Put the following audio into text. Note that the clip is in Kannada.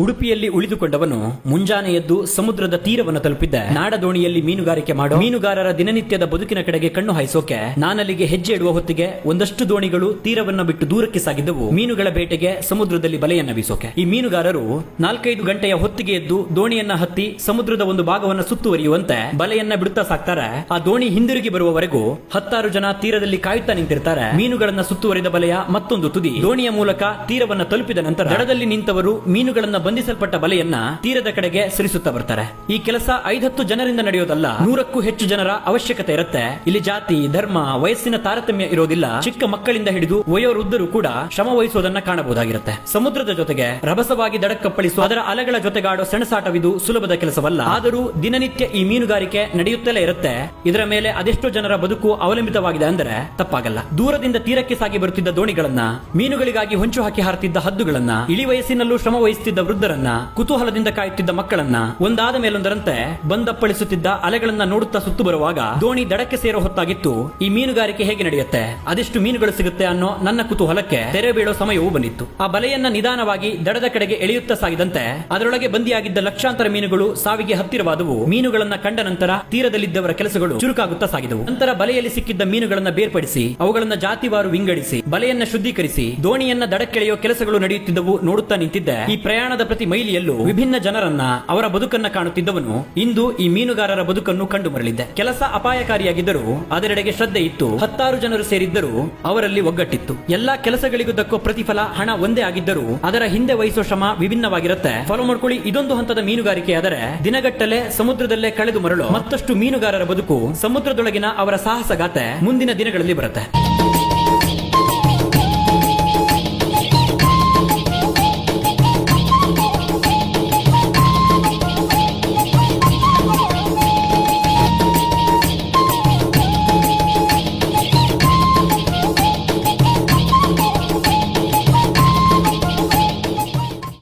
ಉಡುಪಿಯಲ್ಲಿ ಉಳಿದುಕೊಂಡವನು ಮುಂಜಾನೆ ಎದ್ದು ಸಮುದ್ರದ ತೀರವನ್ನು ತಲುಪಿದ್ದ. ನಾಡದೋಣಿಯಲ್ಲಿ ಮೀನುಗಾರಿಕೆ ಮಾಡೋ ಮೀನುಗಾರರ ದಿನನಿತ್ಯದ ಬದುಕಿನ ಕಡೆಗೆ ಕಣ್ಣು ಹಾಯಿಸೋಕೆ ನಾನಲ್ಲಿಗೆ ಹೆಜ್ಜೆ ಇಡುವ ಹೊತ್ತಿಗೆ ಒಂದಷ್ಟು ದೋಣಿಗಳು ತೀರವನ್ನ ಬಿಟ್ಟು ದೂರಕ್ಕೆ ಸಾಗಿದ್ದವು, ಮೀನುಗಳ ಬೇಟೆಗೆ ಸಮುದ್ರದಲ್ಲಿ ಬಲೆಯನ್ನ ಬೀಸೋಕೆ. ಈ ಮೀನುಗಾರರು 4-5 ಗಂಟೆಯ ಹೊತ್ತಿಗೆ ಎದ್ದು ದೋಣಿಯನ್ನ ಹತ್ತಿ ಸಮುದ್ರದ ಒಂದು ಭಾಗವನ್ನ ಸುತ್ತುವರಿಯುವಂತೆ ಬಲೆಯನ್ನ ಬಿಡುತ್ತಾ ಸಾಕ್ತಾರೆ. ಆ ದೋಣಿ ಹಿಂದಿರುಗಿ ಬರುವವರೆಗೂ 10 ಜನ ತೀರದಲ್ಲಿ ಕಾಯುತ್ತಾ ನಿಂತಿರ್ತಾರೆ. ಮೀನುಗಳನ್ನ ಸುತ್ತುವರಿದ ಬಲೆಯ ಮತ್ತೊಂದು ತುದಿ ದೋಣಿಯ ಮೂಲಕ ತೀರವನ್ನ ತಲುಪಿದ ನಂತರ ದಡದಲ್ಲಿ ನಿಂತವರು ಮೀನುಗಳನ್ನ ಬಂಧಿಸಲ್ಪಟ್ಟ ಬಲೆಯನ್ನ ತೀರದ ಕಡೆಗೆ ಸರಿಸುತ್ತಾ ಬರ್ತಾರೆ. ಈ ಕೆಲಸ 5-10 ಜನರಿಂದ ನಡೆಯೋದಲ್ಲ, 100ಕ್ಕೂ ಹೆಚ್ಚು ಜನರ ಅವಶ್ಯಕತೆ ಇರುತ್ತೆ. ಇಲ್ಲಿ ಜಾತಿ, ಧರ್ಮ, ವಯಸ್ಸಿನ ತಾರತಮ್ಯ ಇರೋದಿಲ್ಲ. ಚಿಕ್ಕ ಮಕ್ಕಳಿಂದ ಹಿಡಿದು ವಯೋವೃದ್ಧರು ಕೂಡ ಶ್ರಮ ವಹಿಸೋದನ್ನ ಕಾಣಬಹುದಾಗಿರುತ್ತೆ. ಸಮುದ್ರದ ಜೊತೆಗೆ ರಭಸವಾಗಿ ದಡಕ್ಕಪ್ಪಳಿಸುವ ಅದರ ಅಲೆಗಳ ಜೊತೆಗಾಡೋ ಸೆಣಸಾಟವಿದು ಸುಲಭದ ಕೆಲಸವಲ್ಲ. ಆದರೂ ದಿನನಿತ್ಯ ಈ ಮೀನುಗಾರಿಕೆ ನಡೆಯುತ್ತಲೇ ಇರುತ್ತೆ. ಇದರ ಮೇಲೆ ಅದೆಷ್ಟೋ ಜನರ ಬದುಕು ಅವಲಂಬಿತವಾಗಿದೆ ಅಂದರೆ ತಪ್ಪಾಗಲ್ಲ. ದೂರದಿಂದ ತೀರಕ್ಕೆ ಸಾಗಿ ಬರುತ್ತಿದ್ದ ದೋಣಿಗಳನ್ನ, ಮೀನುಗಳಿಗಾಗಿ ಹೊಂಚು ಹಾಕಿ ಹಾರುತ್ತಿದ್ದ ಹದ್ದುಗಳನ್ನ, ಇಳಿ ವಯಸ್ಸಿನಲ್ಲೂ ಶ್ರಮ ವಹಿಸುತ್ತಿದ್ದ ವೃದ್ಧರನ್ನ, ಕುತೂಹಲದಿಂದ ಕಾಯುತ್ತಿದ್ದ ಮಕ್ಕಳನ್ನ, ಒಂದಾದ ಮೇಲೊಂದರಂತೆ ಬಂದಪ್ಪಳಿಸುತ್ತಿದ್ದ ಅಲೆಗಳನ್ನ ನೋಡುತ್ತಾ ಸುತ್ತು ಬರುವಾಗ ದೋಣಿ ದಡಕ್ಕೆ ಸೇರೋ ಹೊತ್ತಾಗಿತ್ತು. ಈ ಮೀನುಗಾರಿಕೆ ಹೇಗೆ ನಡೆಯುತ್ತೆ, ಅದೆಷ್ಟು ಮೀನುಗಳು ಸಿಗುತ್ತೆ ಅನ್ನೋ ನನ್ನ ಕುತೂಹಲಕ್ಕೆ ತೆರೆ ಬೀಳೋ ಸಮಯವೂ ಬಂದಿತ್ತು. ಆ ಬಲೆಯನ್ನ ನಿಧಾನವಾಗಿ ದಡದ ಕಡೆಗೆ ಎಳೆಯುತ್ತಾ ಸಾಗಿದಂತೆ ಅದರೊಳಗೆ ಬಂದಿಯಾಗಿದ್ದ ಲಕ್ಷಾಂತರ ಮೀನುಗಳು ಸಾವಿಗೆ ಹತ್ತಿರವಾದವು. ಮೀನುಗಳನ್ನ ಕಂಡ ನಂತರ ತೀರದಲ್ಲಿದ್ದವರ ಕೆಲಸಗಳು ಚುರುಕಾಗುತ್ತಾ ಸಾಗಿದವು. ನಂತರ ಬಲೆಯಲ್ಲಿ ಸಿಕ್ಕಿದ್ದ ಮೀನುಗಳನ್ನ ಬೇರ್ಪಡಿಸಿ ಅವುಗಳನ್ನ ಜಾತಿವಾರು ವಿಂಗಡಿಸಿ ಬಲೆಯನ್ನ ಶುದ್ಧೀಕರಿಸಿ ದೋಣಿಯನ್ನ ದಡಕ್ಕೆಳೆಯೋ ಕೆಲಸಗಳು ನಡೆಯುತ್ತಿದ್ದವು. ನೋಡುತ್ತಾ ನಿಂತಿದ್ದೆ. ಈ ಪ್ರಯಾಣದ ಪ್ರತಿ ಮೈಲಿಯಲ್ಲೂ ವಿಭಿನ್ನ ಜನರನ್ನ, ಅವರ ಬದುಕನ್ನ ಕಾಣುತ್ತಿದ್ದವನು ಇಂದು ಈ ಮೀನುಗಾರರ ಬದುಕನ್ನು ಕಂಡು ಮರಳಿದ್ದೆ. ಕೆಲಸ ಅಪಾಯಕಾರಿಯಾಗಿದ್ದರೂ ಅದರೆಡೆಗೆ ಶ್ರದ್ಧೆ ಇತ್ತು. 10 ಜನರು ಸೇರಿದ್ದರೂ ಅವರಲ್ಲಿ ಒಗ್ಗಟ್ಟಿತ್ತು. ಎಲ್ಲಾ ಕೆಲಸಗಳಿಗೂ ದಕ್ಕೋ ಪ್ರತಿಫಲ ಹಣ ಒಂದೇ ಆಗಿದ್ದರೂ ಅದರ ಹಿಂದೆ ವಹಿಸೋ ಶ್ರಮ ವಿಭಿನ್ನವಾಗಿರುತ್ತೆ. ಫಾಲೋ ಮಾಡ್ಕೊಳ್ಳಿ. ಇದೊಂದು ಹಂತದ ಮೀನುಗಾರಿಕೆ ಆದರೆ ದಿನಗಟ್ಟಲೆ ಸಮುದ್ರದಲ್ಲೇ ಕಳೆದು ಮರಳೋ ಮತ್ತಷ್ಟು ಮೀನುಗಾರರ ಬದುಕು, ಸಮುದ್ರದೊಳಗಿನ ಅವರ ಸಾಹಸಗಾಥೆ ಮುಂದಿನ ದಿನಗಳಲ್ಲಿ ಬರುತ್ತೆ.